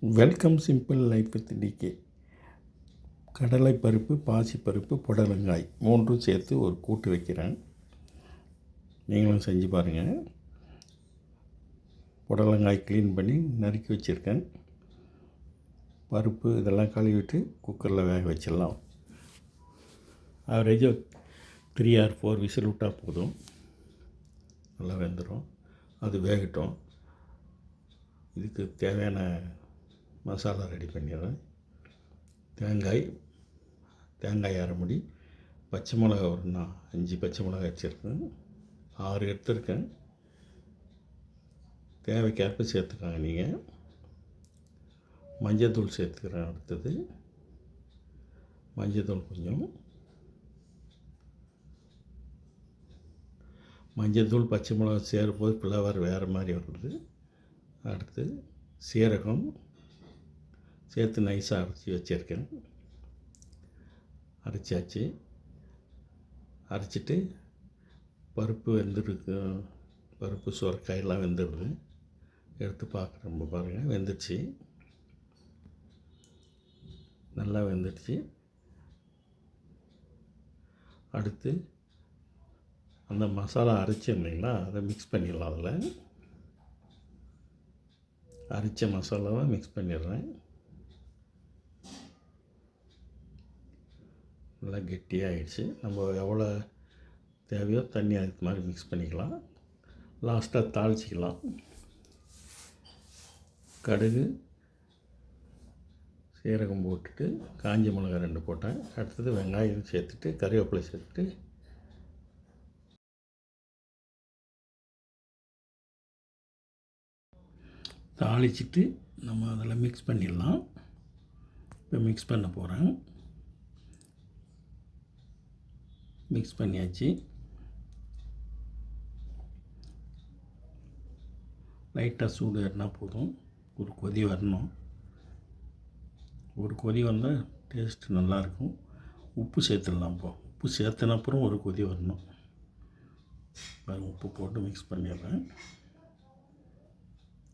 Welcome simple life with DK. கடலைப்பருப்பு, பாசிப்பருப்பு, புடலங்காய் மூன்றும் சேர்த்து ஒரு கூட்டு வைக்கிறேன். நீங்களும் செஞ்சு பாருங்கள். புடலங்காய் க்ளீன் பண்ணி நறுக்கி வச்சுருக்கேன். பருப்பு இதெல்லாம் கழுவிட்டு குக்கரில் வேக வச்சிடலாம். ஆவரேஜாக 3 or 4 விசில் விட்டால் போதும், நல்லா வெந்துடும். அது வேகட்டும். இதுக்கு தேவையான மசாலா ரெடி பண்ணிடுறேன். தேங்காய் அரை முடி, பச்சை மிளகா ஒரு 5 பச்சை மிளகா வச்சுருக்கேன், 6 எடுத்துருக்கேன். தேவைக்கேற்ப சேர்த்துக்காங்க நீங்கள். மஞ்சள் சேர்த்துக்கிறேன். அடுத்தது மஞ்சள் கொஞ்சம், மஞ்சள் பச்சை மிளகா சேரும்போது ஃப்ளவர் வேறு மாதிரி வருது. அடுத்து சீரகம் சேர்த்து நைஸாக அரைச்சி வச்சுருக்கேன். அரைச்சாச்சு. அரைச்சிட்டு பருப்பு வெந்துருக்கு. பருப்பு சுரக்காயெல்லாம் வெந்துடுது. எடுத்து பார்க்குறோம். பாருங்கள், வெந்துடுச்சு, நல்லா வெந்துடுச்சு. அடுத்து அந்த மசாலா அரைச்சோம் இல்லைங்களா, அதை மிக்ஸ் பண்ணிடலாம். அதில் அரைச்ச மசாலாவை மிக்ஸ் பண்ணிடுறேன். நல்லா கெட்டியாகிடுச்சு. நம்ம எவ்வளோ தேவையோ தண்ணி அதுக்கு மாதிரி மிக்ஸ் பண்ணிக்கலாம். லாஸ்ட்டாக தாளிச்சிக்கலாம். கடுகு, சீரகம் போட்டுட்டு காஞ்ச மிளகாய் 2 போட்டேன். அடுத்தது வெங்காயம் சேர்த்துட்டு கறிவேப்பிலை சேர்த்துட்டு தாளிச்சிட்டு நம்ம அதில் மிக்ஸ் பண்ணிடலாம். இப்போ மிக்ஸ் பண்ண போகிறேன். மிக்ஸ் பண்ணியாச்சு. லைட்டாக சூடு ஏறினா போதும். ஒரு கொதி வரணும். ஒரு கொதி வந்தால் டேஸ்ட்டு நல்லாயிருக்கும். உப்பு சேர்த்துடலாம். உப்பு சேர்த்தன அப்புறம் ஒரு கொதி வரணும். உப்பு போட்டு மிக்ஸ் பண்ணிடுறேன்.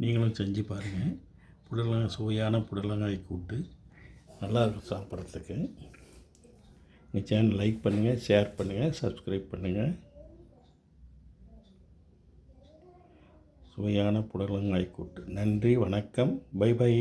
நீங்களும் செஞ்சு பாருங்கள். சுவையான புடலங்காய் கூட்டு நல்லாயிருக்கும் சாப்பிட்றதுக்கு. எங்கள் சேனல் லைக் பண்ணுங்கள், ஷேர் பண்ணுங்கள், சப்ஸ்கிரைப் பண்ணுங்கள். சுவையான புடலங்காய் கூட்டு. நன்றி, வணக்கம், பை பை.